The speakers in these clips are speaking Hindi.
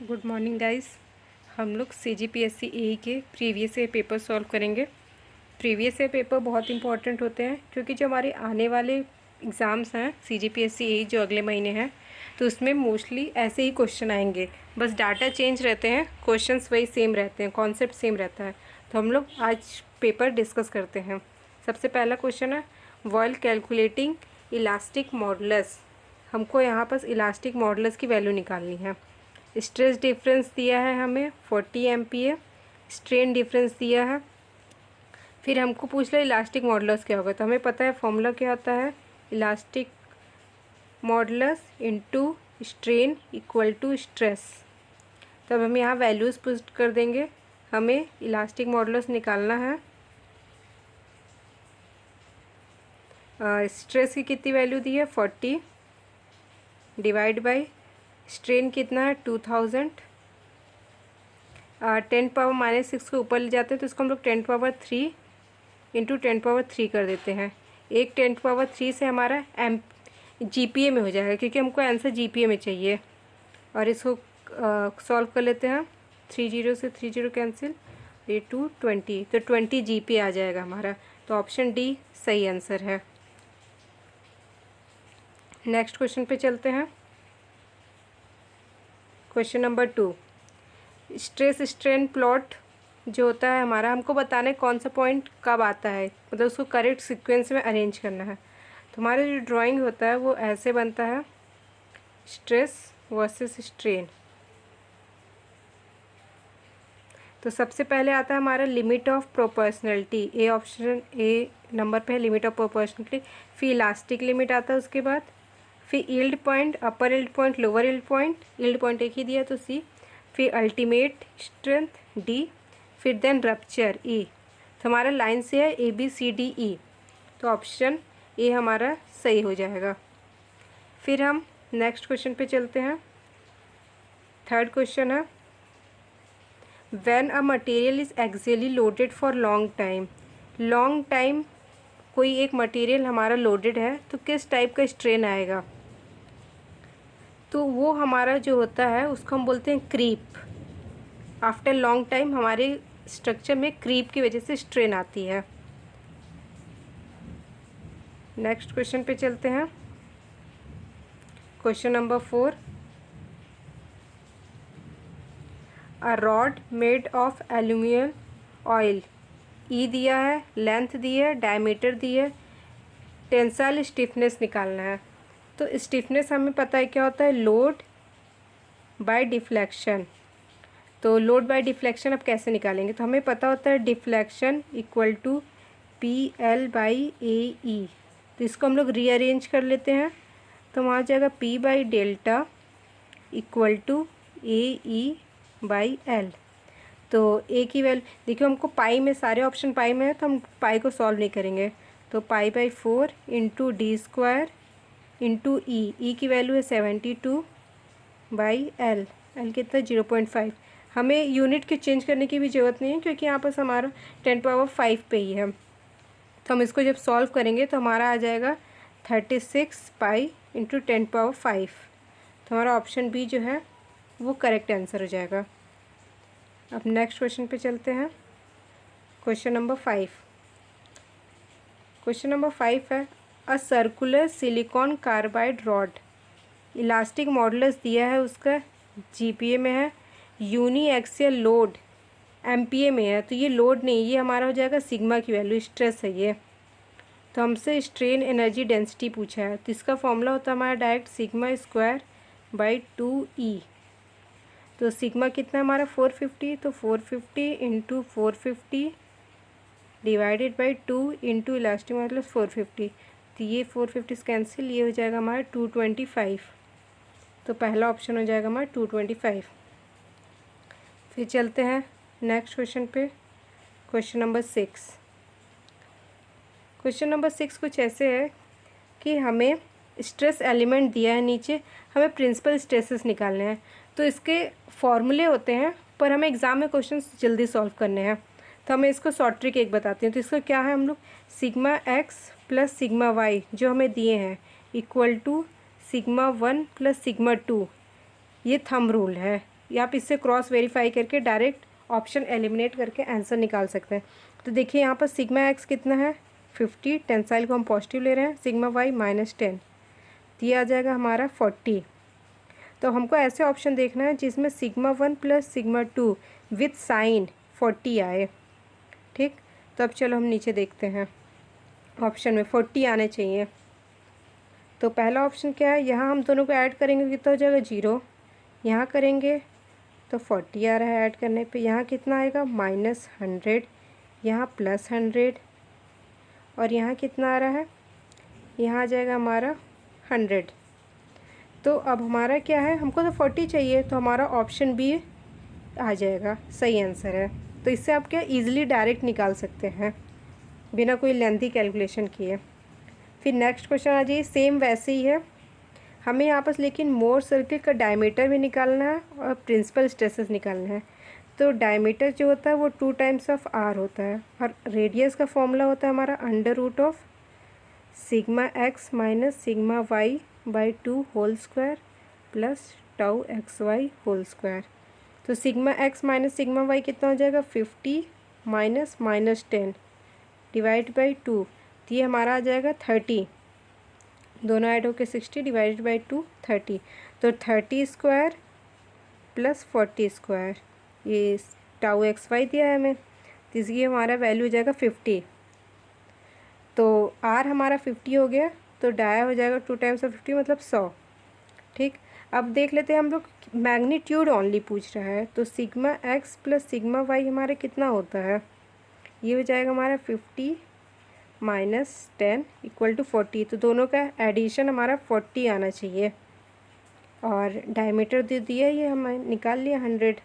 Good morning guys. हम लोग CGPSC AE के प्रीवियस ईयर पेपर सॉल्व करेंगे। प्रीवियस ईयर पेपर बहुत इंपॉर्टेंट होते हैं क्योंकि जो हमारे आने वाले एग्ज़ाम्स हैं CGPSC AE जो अगले महीने हैं, तो उसमें मोस्टली ऐसे ही क्वेश्चन आएंगे। बस डाटा चेंज रहते हैं, क्वेश्चंस वही सेम रहते हैं, कॉन्सेप्ट सेम रहता है। तो हम लोग आज पेपर डिस्कस करते हैं। सबसे पहला क्वेश्चन है व्हाइल कैलकुलेटिंग इलास्टिक मॉडुलस। हमको यहाँ पर इलास्टिक मॉडुलस की वैल्यू निकालनी है। स्ट्रेस डिफरेंस दिया है हमें 40 MPa, स्ट्रेन डिफरेंस दिया है। फिर हमको पूछ लिया इलास्टिक मॉडुलस क्या होगा, तो हमें पता है फॉर्मूला क्या होता है, elastic modulus into strain equal to stress. तब हम यहाँ वैल्यूज़ पुट कर देंगे। हमें इलास्टिक मॉडुलस निकालना है। स्ट्रेस की कितनी वैल्यू दी है 40 डिवाइड बाई स्ट्रेन कितना है 2000। 10⁻⁻6 के ऊपर ले जाते हैं तो इसको हम लोग 10⁻³ इंटू 10⁻³ कर देते हैं। एक 10⁻³ से हमारा GPA में हो जाएगा क्योंकि हमको आंसर GPA में चाहिए। और इसको सॉल्व कर लेते हैं। 30 से 30 कैंसिल, ये 220, तो 20 GPA आ जाएगा हमारा। तो ऑप्शन डी सही आंसर है। नेक्स्ट क्वेश्चन पे चलते हैं। Question number 2, stress strain plot जो होता है हमारा, हमको बताना है कौन सा पॉइंट कब आता है, मतलब उसको करेक्ट सीक्वेंस में अरेंज करना है। तो हमारा जो ड्राइंग होता है वो ऐसे बनता है, स्ट्रेस वर्सेस स्ट्रेन। तो सबसे पहले आता है हमारा limit of proportionality, A option A number पे है लिमिट ऑफ प्रोपोर्शनलिटी। फिर इलास्टिक लिमिट आता है उसके बाद, फिर yield point, upper yield point, lower yield point, yield point एक ही दिया तो सी, फिर अल्टीमेट स्ट्रेंथ डी, फिर देन रप्चर ई। तो हमारा लाइन से है ABCDE, तो ऑप्शन ए हमारा सही हो जाएगा। फिर हम नेक्स्ट क्वेश्चन पे चलते हैं। थर्ड क्वेश्चन है when a material is axially loaded for long time. Long time कोई एक मटेरियल हमारा लोडेड है तो किस टाइप का स्ट्रेन आएगा, तो वो हमारा जो होता है उसको हम बोलते हैं क्रीप। आफ्टर लॉन्ग टाइम हमारे स्ट्रक्चर में क्रीप की वजह से स्ट्रेन आती है। नेक्स्ट क्वेश्चन पे चलते हैं। Question number 4, a rod made of aluminium alloy, E दिया है, लेंथ दी है, डायमीटर दी है, टेंसाइल स्टिफनेस निकालना है। तो स्टिफनेस हमें पता है क्या होता है, लोड बाय डिफ्लेक्शन। तो लोड बाय डिफ्लेक्शन अब कैसे निकालेंगे, तो हमें पता होता है डिफ्लेक्शन इक्वल टू PL/AE। तो इसको हम लोग रीअरेंज कर लेते हैं, तो वहाँ जाएगा P/डेल्टा इक्वल टू AE/L। तो ए की वैल्यू देखिए, हमको पाई में सारे ऑप्शन पाई में है तो हम पाई को सॉल्व नहीं करेंगे। तो π/4 इंटू D² इंटू ई की वैल्यू है 72/L। L कितना 0.5। हमें यूनिट के चेंज करने की भी ज़रूरत नहीं है क्योंकि यहाँ पर हमारा 10⁻5 पे ही है। तो हम इसको जब सॉल्व करेंगे तो हमारा आ जाएगा 36 पाई इंटू 10⁻5। तो हमारा ऑप्शन बी जो है वो करेक्ट आंसर हो जाएगा। अब नेक्स्ट क्वेश्चन पे चलते हैं। Question number 5। क्वेश्चन नंबर 5 है a circular silicon carbide rod, elastic modulus दिया है उसका GPA में है, यूनी एक्सियल लोड MPa में है। तो ये लोड नहीं, ये हमारा हो जाएगा सिग्मा की वैल्यू, स्ट्रेस है ये। तो हमसे स्ट्रेन एनर्जी डेंसिटी पूछा है, तो इसका फॉर्मूला होता है हमारा डायरेक्ट σ²/2E। तो सिग्मा कितना है हमारा 450, तो 450 into 450 divided by 2 into elastic modulus 450। तो ये 450 कैंसिल, ये हो जाएगा हमारा 225। तो पहला ऑप्शन हो जाएगा हमारा 225। फिर चलते हैं नेक्स्ट क्वेश्चन पे। Question number 6। क्वेश्चन नंबर 6 कुछ ऐसे है कि हमें स्ट्रेस एलिमेंट दिया है नीचे, हमें प्रिंसिपल स्ट्रेसेस निकालने हैं। तो इसके फॉर्मूले होते हैं पर हमें एग्ज़ाम में क्वेश्चन जल्दी सॉल्व करने हैं, तो हमें इसको शॉर्ट ट्रिक एक बताती हूँ। तो इसका क्या है, हम लोग σx + σy जो हमें दिए हैं इक्वल टू σ1 + σ2, ये थंब रूल है। या आप इससे क्रॉस वेरीफाई करके डायरेक्ट ऑप्शन एलिमिनेट करके आंसर निकाल सकते हैं। तो देखिए यहाँ पर सिग्मा एक्स कितना है 50, टेंसाइल को हम पॉजिटिव ले रहे हैं, सिग्मा वाई -10, तो ये आ जाएगा हमारा 40। तो हमको ऐसे ऑप्शन देखना है जिसमें sigma 1 plus sigma 2 with sine 40 आए। ठीक, तो अब चलो हम नीचे देखते हैं, ऑप्शन में 40 आने चाहिए। तो पहला ऑप्शन क्या है, यहाँ हम दोनों को ऐड करेंगे कितना हो जाएगा 0, यहाँ करेंगे तो 40 आ रहा है ऐड करने पे, यहाँ कितना आएगा -100, यहाँ +100, और यहाँ कितना आ रहा है, यहाँ आ जाएगा हमारा 100। तो अब हमारा क्या है, हमको तो 40 चाहिए, तो हमारा ऑप्शन बी आ जाएगा, सही आंसर है। तो इससे आप क्या ईजिली डायरेक्ट निकाल सकते हैं बिना कोई लेंथी कैलकुलेशन किए। फिर नेक्स्ट क्वेश्चन आ जाइए, सेम वैसे ही है, हमें यहाँ पर लेकिन मोर सर्किल का डायमीटर भी निकालना है और प्रिंसिपल स्ट्रेसेस निकालना है। तो डायमीटर जो होता है वो 2 टाइम्स ऑफ आर होता है, और रेडियस का फॉर्मूला होता है हमारा √, sigma x minus sigma y by 2 whole square plus tau x y whole square. तो sigma x minus sigma y कितना हो जाएगा 50 माइनस -10 डिवाइड बाई 2, तो ये हमारा आ जाएगा 30, दोनों ऐड होकर 60 डिवाइडेड बाई 2 30, तो 30 स्क्वायर प्लस 40 स्क्वायर, ये टाउ एक्स वाई दिया है हमें, तो इसकी हमारा वैल्यू हो जाएगा 50। तो आर हमारा 50 हो गया, तो डाया हो जाएगा 2 टाइम्स ऑफ 50 मतलब 100। ठीक, अब देख लेते हैं, हम लोग मैग्नीट्यूड ओनली पूछ रहा है, तो sigma X plus sigma Y हमारा कितना होता है, ये हो जाएगा हमारा 50 -10 इक्वल टू 40, तो दोनों का एडिशन हमारा 40 आना चाहिए। और डायमीटर दे दिया, ये हमें निकाल लिया 100,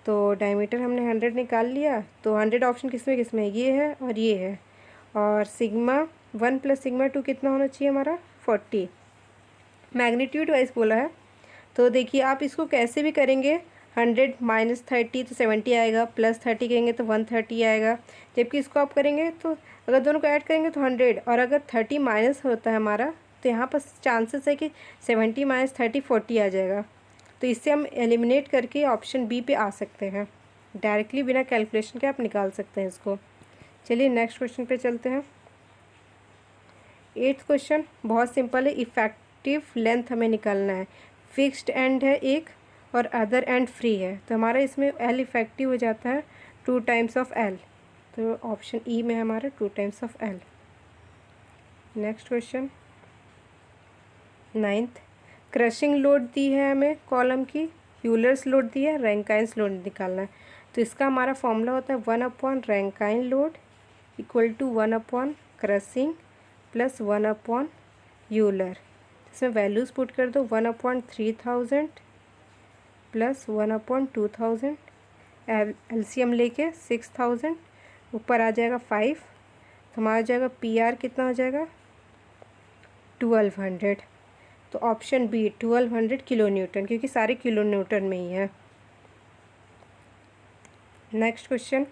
तो डायमीटर हमने 100 निकाल लिया। तो 100 ऑप्शन किस में ये है और ये है, और सिग्मा 1 प्लस सिग्मा 2 कितना होना चाहिए हमारा 40, मैग्नीट्यूड वाइज बोला है। तो देखिए आप इसको कैसे भी करेंगे, 100 -30 तो 70 आएगा, +30 करेंगे तो 130 आएगा, जबकि इसको आप करेंगे तो अगर दोनों को ऐड करेंगे तो 100, और अगर 30 माइनस होता है हमारा तो यहाँ पर चांसेस है कि 70 - 30 40 आ जाएगा। तो इससे हम एलिमिनेट करके ऑप्शन बी पे आ सकते हैं, डायरेक्टली बिना कैलकुलेशन के आप निकाल सकते हैं इसको। चलिए नेक्स्ट क्वेश्चन पे चलते हैं। 8th क्वेश्चन बहुत सिंपल है, इफ़ेक्टिव लेंथ हमें निकालना है, फिक्स्ड एंड है एक और अदर एंड फ्री है, तो हमारा इसमें एल इफेक्टिव हो जाता है 2 टाइम्स ऑफ एल, तो ऑप्शन ई में हमारा 2 times of L. Next question 9th, crushing load दी है हमें कॉलम की, यूलर्स लोड दी है, रैंकाइंस लोड निकालना है, तो इसका हमारा फॉर्मूला होता है 1/रैंकाइन load equal to 1/ crushing plus 1/ Euler. इसमें वैल्यूज़ पुट कर दो, 1/3000 प्लस 1/2000, एलसीएम लेके 6000, ऊपर आ जाएगा 5, तो हमारा जाएगा पीआर कितना हो जाएगा 1200। तो ऑप्शन बी 1200 किलो न्यूटन, क्योंकि सारे किलो न्यूटन में ही है। नेक्स्ट क्वेश्चन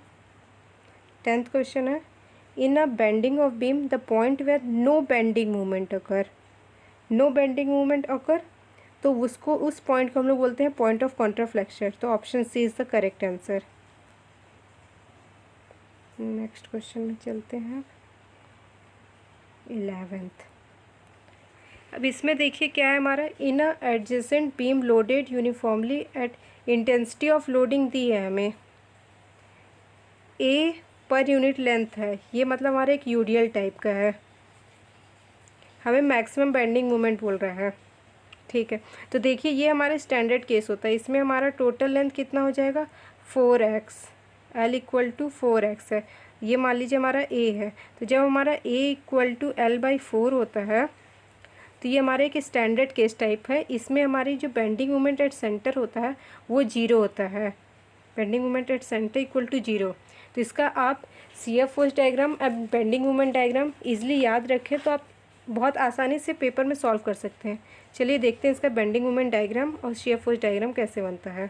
10th क्वेश्चन है, in a bending of beam the point where no bending movement occur, no bending movement occur, तो उसको उस पॉइंट को हम लोग बोलते हैं पॉइंट ऑफ कॉन्ट्राफ्लेक्शन, तो option C is the correct answer. Next question में चलते हैं 11th। अब इसमें देखिए क्या है हमारा, in a adjacent beam loaded uniformly at intensity of loading दी है हमें, ए पर यूनिट लेंथ है, ये मतलब हमारा एक यूडीएल टाइप का है, हमें मैक्सिमम बेंडिंग मोमेंट बोल रहा है। ठीक है, तो देखिए ये हमारा स्टैंडर्ड केस होता है, इसमें हमारा टोटल लेंथ कितना हो जाएगा 4x, L equal to 4x है, ये मान लीजिए हमारा A है, तो जब हमारा A इक्वल टू L/4 होता है तो ये हमारा एक स्टैंडर्ड केस टाइप है, इसमें हमारी जो बेंडिंग मोमेंट एट सेंटर होता है वो 0 होता है, bending moment at centre equal to 0। तो इसका आप CF फोर्स डायग्राम अब बेंडिंग मोमेंट डायग्राम ईजिली याद रखें तो आप बहुत आसानी से पेपर में सॉल्व कर सकते हैं। चलिए देखते हैं इसका बेंडिंग मोमेंट डायग्राम और शियर फोर्स डायग्राम कैसे बनता है।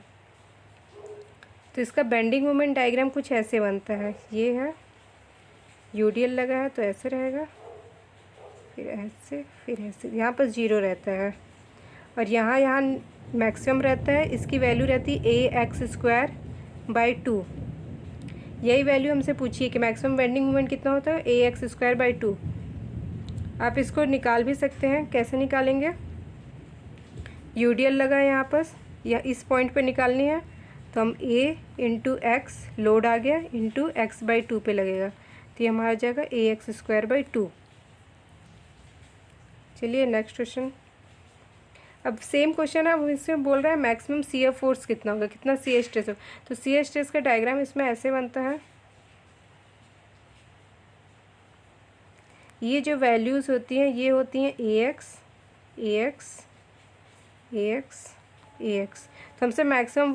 तो इसका बेंडिंग मोमेंट डायग्राम कुछ ऐसे बनता है, ये है यूडीएल लगा है तो ऐसे रहेगा, फिर ऐसे, फिर ऐसे, यहाँ पर 0 रहता है, और यहाँ मैक्सिमम रहता है, इसकी वैल्यू रहती है ax²/2। यही वैल्यू हमसे पूछी है कि मैक्सिमम बेंडिंग मोमेंट कितना होता है, ax²/2। आप इसको निकाल भी सकते हैं, कैसे निकालेंगे, यूडीएल लगा है यहाँ पर या इस पॉइंट पे निकालनी है, तो हम a इंटू एक्स लोड आ गया इंटू x/2 पे लगेगा, तो ये हमारा आ जाएगा ax²/2। चलिए नेक्स्ट क्वेश्चन। अब सेम क्वेश्चन है, अब इसमें बोल रहा है मैक्सिमम शियर फोर्स कितना होगा, कितना शियर स्ट्रेस हो। तो शियर स्ट्रेस का डायग्राम इसमें ऐसे बनता है, ये जो वैल्यूज़ होती हैं ये होती हैं ax ax ax ax। तो हमसे मैक्सिमम